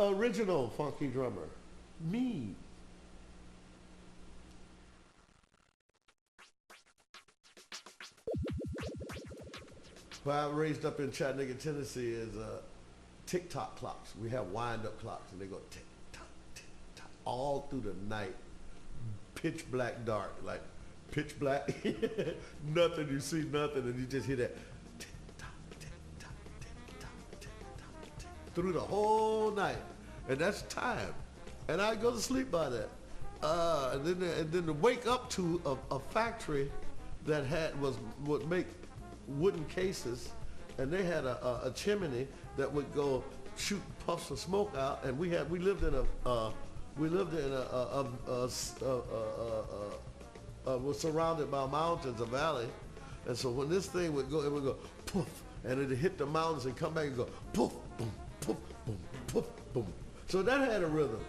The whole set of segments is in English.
original funky drummer. Me. Where I raised up in Chattanooga, Tennessee is tick-tock clocks. We have wind-up clocks, and they go tick-tock, all through the night. Pitch black dark, like pitch black. Nothing, you see nothing, and you just hear that tick-tock, tick-tock, tick-tock, tick-tock, tick, through the whole night. And that's time. And I go to sleep by that. And then to wake up to a factory that would make wooden cases, and they had a chimney that would go shoot puffs of smoke out, and we lived in was surrounded by mountains, a valley, and so when this thing would go, it would go poof, and it'd hit the mountains and come back and go poof, boom, poof, boom, poof, boom. So that had a rhythm.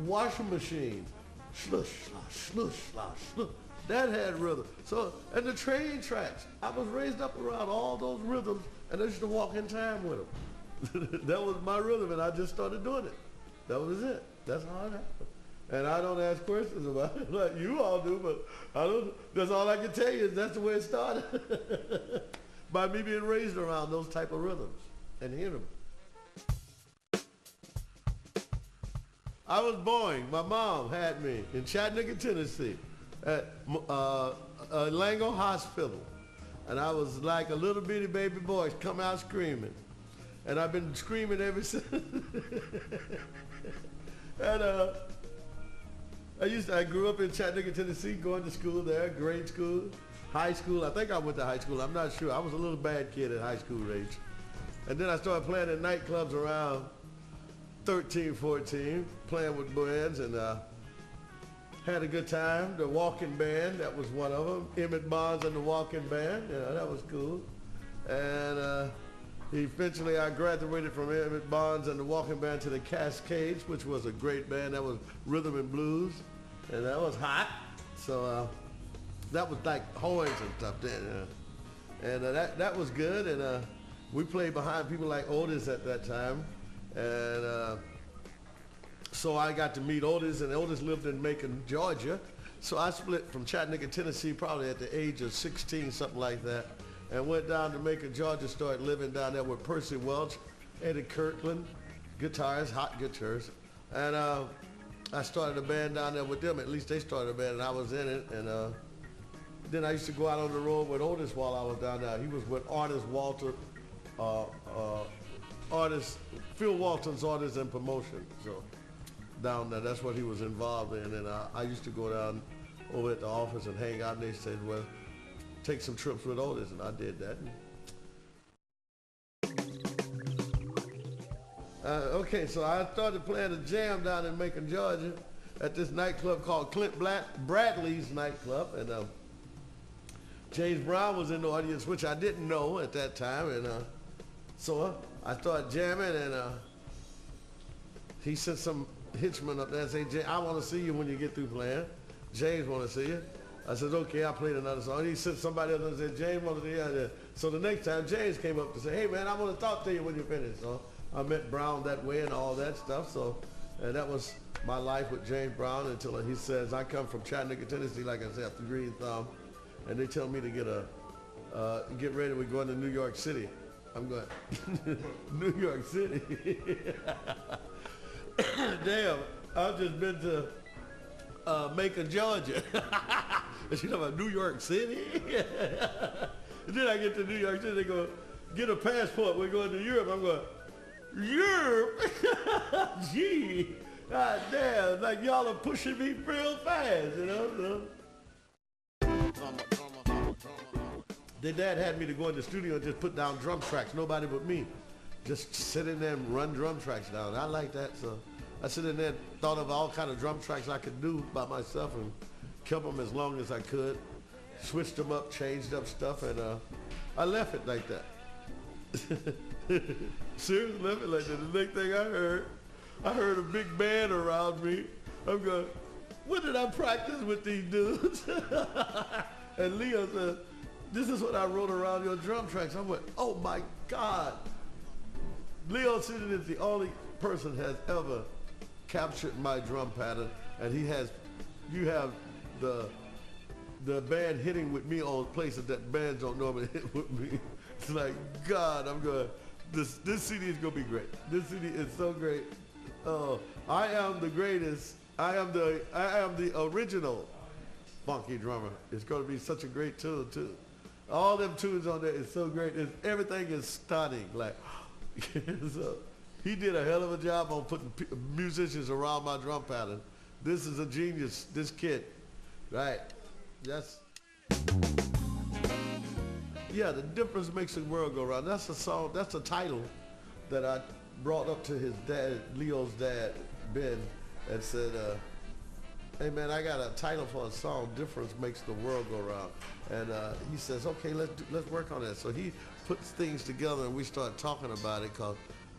Washing machine, slush, slush, slush, slush, slush. That had rhythm. So, and the train tracks. I was raised up around all those rhythms, and I used to walk in time with them. That was my rhythm, and I just started doing it. That was it. That's how it happened. And I don't ask questions about it like you all do, but I don't. That's all I can tell you is that's the way it started. By me being raised around those type of rhythms and hearing them. I was born. My mom had me in Chattanooga, Tennessee, at Lango Hospital, and I was like a little bitty baby boy come out screaming, and I've been screaming ever since. And I grew up in Chattanooga, Tennessee, going to school there, grade school, high school. I think I went to high school. I'm not sure. I was a little bad kid at high school age, and then I started playing in nightclubs around 13, 14, playing with bands, and had a good time. The Walking Band, that was one of them. Emmett Bonds and the Walking Band, yeah, that was cool. And eventually I graduated from Emmett Bonds and the Walking Band to the Cascades, which was a great band. That was rhythm and blues, and that was hot. So that was like horns and stuff then. And that was good, and we played behind people like Otis at that time. And so I got to meet Otis, and Otis lived in Macon, Georgia. So I split from Chattanooga, Tennessee, probably at the age of 16, something like that, and went down to Macon, Georgia, started living down there with Percy Welch, Eddie Kirkland, guitars, hot guitars. And I started a band down there with them. At least they started a band, and I was in it. And then I used to go out on the road with Otis while I was down there. He was with artist Walter, Phil Walton's Artists and Promotion. So down there, that's what he was involved in. And I used to go down over at the office and hang out, and they said, well, take some trips with Otis, and I did that. Okay, so I started playing a jam down in Macon, Georgia at this nightclub called Clint Bradley's nightclub, and James Brown was in the audience, which I didn't know at that time, and so I started jamming, and he sent some hitchman up there and said, I want to see you when you get through playing. James want to see you. I said, okay, I played another song. He sent somebody else and said, James want to see you. So the next time, James came up to say, hey man, I want to talk to you when you finish. So I met Brown that way and all that stuff. So, and that was my life with James Brown until he says, I come from Chattanooga, Tennessee, like I said, after Green Thumb, and they tell me to get ready, we're going to New York City. I'm going, New York City. Damn, I've just been to Macon, Georgia. And you know about New York City? And then I get to New York City, they go, get a passport, we're going to Europe. I'm going, Europe? Gee, god damn, like y'all are pushing me real fast, you know? So. Their dad had me to go in the studio and just put down drum tracks, nobody but me. Just sit in there and run drum tracks down. I like that, so I sit in there and thought of all kind of drum tracks I could do by myself and kept them as long as I could. Switched them up, changed up stuff, and I left it like that. Seriously, left it like that. The next thing I heard a big band around me. I'm going, what did I practice with these dudes? And Leo said, this is what I wrote around your drum tracks. I went, oh my God. Leo Sidran is the only person has ever captured my drum pattern, and you have the band hitting with me on places that bands don't normally hit with me. It's like, God, this CD is gonna be great. This CD is so great. I am the greatest. I am the original funky drummer. It's gonna be such a great tune too. All them tunes on there is so great. Everything is stunning. Like, so he did a hell of a job on putting musicians around my drum pattern. This is a genius, this kid, right? Yeah, the difference makes the world go round. That's a song, that's a title that I brought up to his dad, Leo's dad, Ben, and said, hey man, I got a title for a song, Difference Makes the World Go Round. And he says, okay, let's work on that. So he puts things together and we start talking about it, because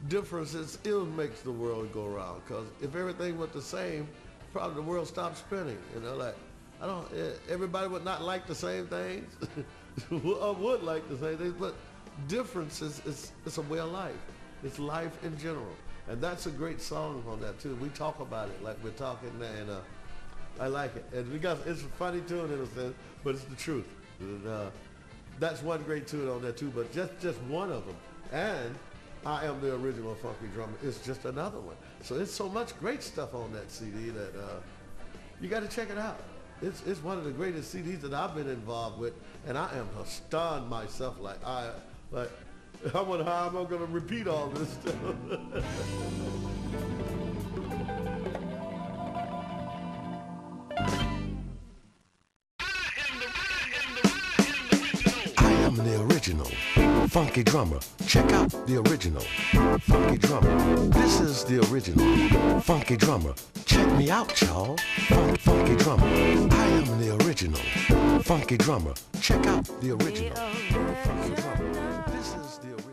differences still makes the world go round. Because if everything was the same, probably the world stopped spinning. You know, like, everybody would not like the same things. would like the same things, but differences, it's a way of life. It's life in general. And that's a great song on that too. We talk about it like we're talking now, and I like it. And it's a funny tune in a sense, but it's the truth. And, that's one great tune on there too, but just one of them. And I Am the Original Funky Drummer is just another one. So it's so much great stuff on that CD that you got to check it out. It's one of the greatest CDs that I've been involved with, and I am stunned myself. I wonder how I'm going to repeat all this stuff. I am the original funky drummer. Check out the original funky drummer. This is the original funky drummer. Check me out, y'all. Funky drummer. I am the original funky drummer. Check out the original funky drummer. This is the original.